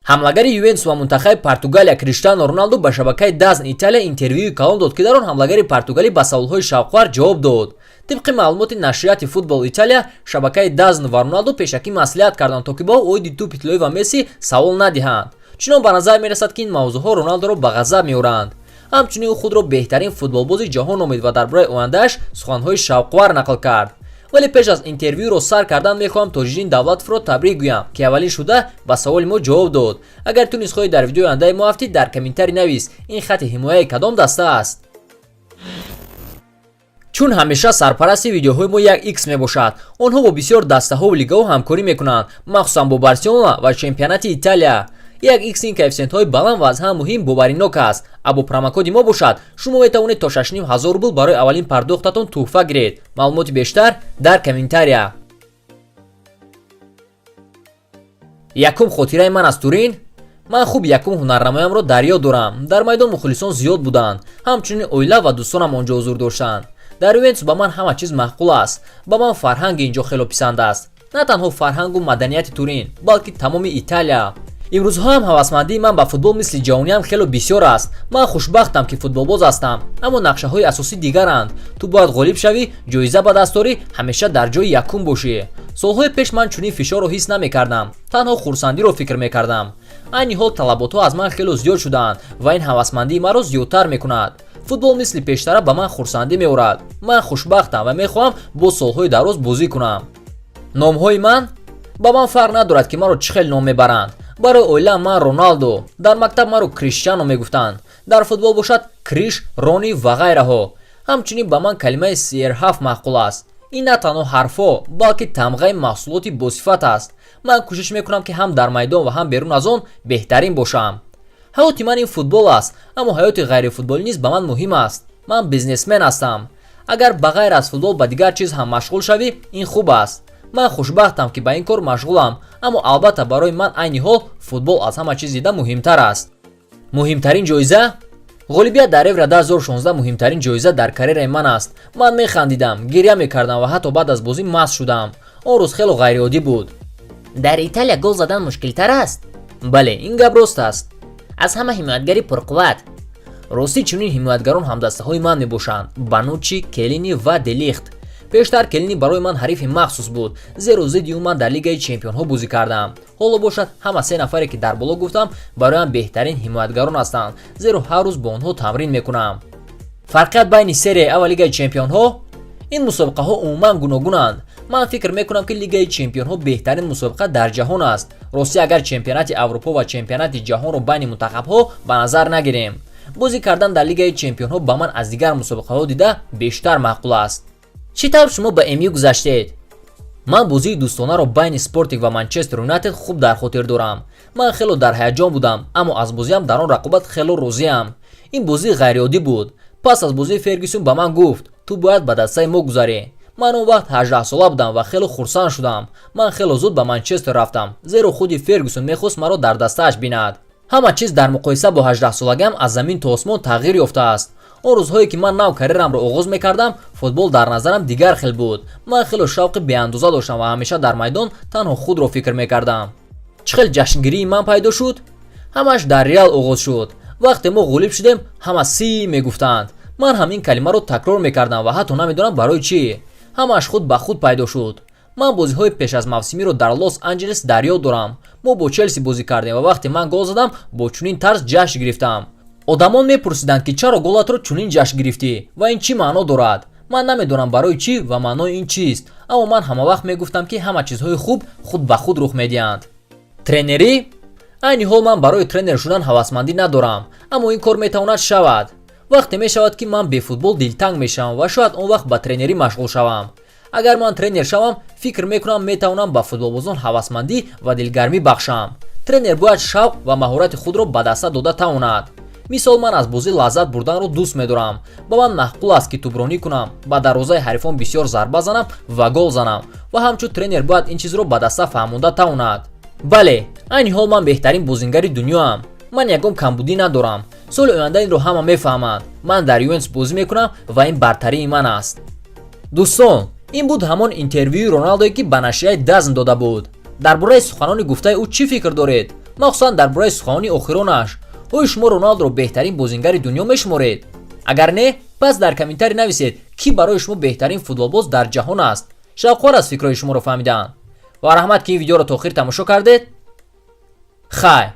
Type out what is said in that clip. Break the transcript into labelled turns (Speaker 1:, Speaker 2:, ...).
Speaker 1: ҳамлагари Ювентус ва мунтахаби Португалия Криштиану Роналду ба шабакаи DAZN Италия интервюи калон дод ки дар он ҳамлагари португалӣ ба саволҳои шавқовар ҷавоб дод. Тибқи маълумоти нашрияти Футбол Италия, шабакаи DAZN ва Роналду пешакӣ маслиҳат карданд то ки бо оиди тӯпи тиллоӣ ва Месси савол надиҳанд. Чунон ба назар мерасад ки ин мавзӯъҳо Роналдуро ба ғазаб меоранд. ҳамчунин ӯ худро беҳтарин футболбози ҷаҳон номид ва дар бораи ояндааш суханҳои шавқовар нақл кард. вале пеш аз интервюро сар кардан мехоҳам Тоҷиддин Давлатовро табрик гӯям ки аввалин шуда ба саволи мо ҷавоб дод. агар ту низ хоҳӣ дар видеои ояндаи мо афтӣ дар комментарӣ навис ин хати ҳимояи кадом даста аст. чун ҳамеша сарпарасти видеоҳои мо як X мебошад, онҳо бо бисёр дастаҳо ва лигаҳо ҳамкорӣ мекунанд, махсусан бо Барселона ва чемпионати Италия. як X ин коэффициентҳои баланд ва аз ҳама муҳим боваринок аст. або промокоди мо бошад, шумо метавонед то 6500 рубл барои аввалин пардохтатон тӯҳфа гиред. маълумоти бештар дар комментария. якум хотираи ман аз Турин. ман хуб якум ҳунарнамоямро дар ёд дорам. дар майдон мухлисон зиёд буданд, ҳамчунин оила ва дӯстонам онҷо ҳузур доштанд. дар Ювентус ба ман ҳама чиз маъқул аст. ба ман фарҳанги инҷо хело писанд аст. на танҳо фарҳангу маданияти Турин, балки тамоми Италия. имрӯзҳо ҳам ҳавасмандии ман ба футбол мисли ҷавониям хело бисёр аст. ман хушбахтам ки футболбоз ҳастам, аммо нақшаҳои асосӣ дигаранд. ту бояд ғолиб шавӣ, ҷоиза ба даст орӣ, ҳамеша дар ҷои якум бошӣ. солҳои пеш ман чунин фишорро ҳис намекардам, танҳо хурсандиро фикр мекардам. айни ҳол талаботҳо аз ман хело зиёд шудаанд ва ин ҳавасмандии маро зиёдтар мекунад. футбол мисли пештара ба ман хурсандӣ меорад. ман хушбахтам ва мехоҳам бо солҳои дароз бозӣ кунам. номҳои ман ба ман фарқ надорад ки маро чӣ хел ном мебаранд. барои оилаам ман Роналдо, дар мактаб маро Криштиану мегуфтанд, дар футбол бошад Криш, Рони ва ғайраҳо. ҳамчунин ба ман калимаи CR7 маъқул аст. ин на танҳо ҳарфҳо, балки тамғаи маҳсулоти босифат аст. ман кӯшиш мекунам ки ҳам дар майдон ва ҳам берун аз он беҳтарин бошам. ҳаёти ман ин футбол аст, аммо ҳаёти ғайрифутболӣ низ ба ман муҳим аст. ман бизнесмен ҳастам. агар ба ғайр аз футбол ба дигар чиз ҳам машғул шавӣ, ин хуб аст. ман хушбахтам ки ба ин кор машғулам, аммо албатта барои ман айни ҳол футбол аз ҳама чиз дида муҳимтар аст. муҳимтарин ҷоиза? ғолибият дар Евро 2016 муҳимтарин ҷоиза дар карьераи ман аст. ман механдидам, гирья мекардам ва ҳатто баъд аз бозӣ маст шудам. он рӯз хело ғайриоддӣ буд. дар Италия гол задан мушкилтар аст? бале, ин гап рост аст. аз ҳама ҳимоятгари пурқувват. рости чунин ҳимоятгарон ҳамдастаҳои ман мебошанд: Бануччи, Келини ва Делихт. пештар Келини барои ман ҳарифи махсус буд, зеро зидди ӯ ман дар Лигаи Чемпионҳо бозӣ кардам. ҳоло бошад ҳама се нафаре ки дар боло гуфтам бароям беҳтарин ҳимоятгарон ҳастанд, зеро ҳар рӯз бо онҳо тамрин мекунам. фарқият байни Серия А ва Лигаи Чемпионҳо? ин мусобиқаҳо умуман гуногунанд. ман фикр мекунам ки Лигаи Чемпионҳо беҳтарин мусобиқа дар ҷаҳон аст. рости агар чемпионати Аврупо ва чемпионати ҷаҳонро байни мунтахабҳо ба назар нагирем, бозӣ кардан дар Лигаи Чемпионҳо ба ман аз дигар мусобиқаҳо дида бештар маъқул аст. чӣ тавр шумо ба МЮ гузаштед? ман бозии дӯстонаро байни Спортинг ва Манчестер Юнайтед хуб дар хотир дорам. ман хело дар ҳаяҷон будам, аммо аз бозиам дар он рақобат хело розиам. ин бозӣ ғайриоддӣ буд. пас аз бозии Фергюсон ба ман гуфт: ту бояд ба дастаи мо гузарӣ. ман он вақт 18 сола будам ва хело хурсанд шудам. ман хело зуд ба Манчестер рафтам, зеро худи Фергюсон мехост маро дар дастааш бинад. ҳама чиз дар муқоиса бо 18-солагиам аз замин то осмон тағйир ёфтааст. он рӯзҳое ки ман нав карьерамро оғоз мекардам, футбол дар назарам дигар хел буд. ман хело шавқи беандоза доштам ва ҳамеша дар майдон танҳо худро фикр мекардам. чӣ хел ҷашнгирии ман пайдо шуд? ҳамаш дар Реал оғоз шуд. вақте мо ғолиб шудем, ҳама си мегуфтанд. ман ҳам ин калимаро такрор мекардам ва ҳатто намедонам барои чӣ. ҳамаш худ ба худ пайдо шуд. ман бозиҳои пеш аз мавсимиро дар Лос Анҷелес дар ёд дорам. мо бо Челси бозӣ кардем ва вақте ман гол задам, бо чунин тарз ҷашн гирифтам. одамон мепурсиданд ки чаро голатро чунин ҷашн гирифтӣ ва ин чӣ маъно дорад. ман намедонам барои чӣ ва маънои ин чист, аммо ман ҳамавақт мегуфтам ки ҳама чизҳои хуб худ ба худ рух медиҳанд. тренерӣ? айни ҳол ман барои тренер шудан ҳавасмандӣ надорам, аммо ин кор метавонад шавад. вақте мешавад ки ман бе футбол дилтанг мешавам ва шояд он вақт ба тренерӣ машғул шавам. агар ман тренер шавам, фикр мекунам метавонам ба футболбозон ҳавасмандӣ ва дилгармӣ бахшам. тренер бояд шавқ ва маҳорати худро ба даста дода тавонад. мисол ман аз бозӣ лаззат бурданро дӯст медорам. ба ман маъқул аст ки тӯбронӣ кунам, ба дарвозаи ҳарифон бисёр зарба занам ва гол занам ва ҳамчун тренер бояд ин чизро ба даста фаҳмонда тавонад. бале, айни ҳол ман беҳтарин бозингари дунёам. ман ягон камбудӣ надорам. соли оянда инро ҳама мефаҳманд. ман дар Ювентус бозӣ мекунам ва ин бартарии ман аст. дӯстон, ин буд ҳамон интервюи Роналдое ки ба нашрияи DAZN дода буд. дар бораи суханони гуфтаи ӯ чӣ фикр доред? махсусан дар бораи суханoni охиронаш. оё шумо роналдро беҳтарин бозингари дунё мешуморед? агар не, пас дар комментарий нависед ки барои шумо беҳтарин футболбоз дар ҷаҳон аст. шавқовар аст фикрҳои шуморо фаҳмидан. ва раҳмат ки ин видеоро то охир тамошо кардед. хайр.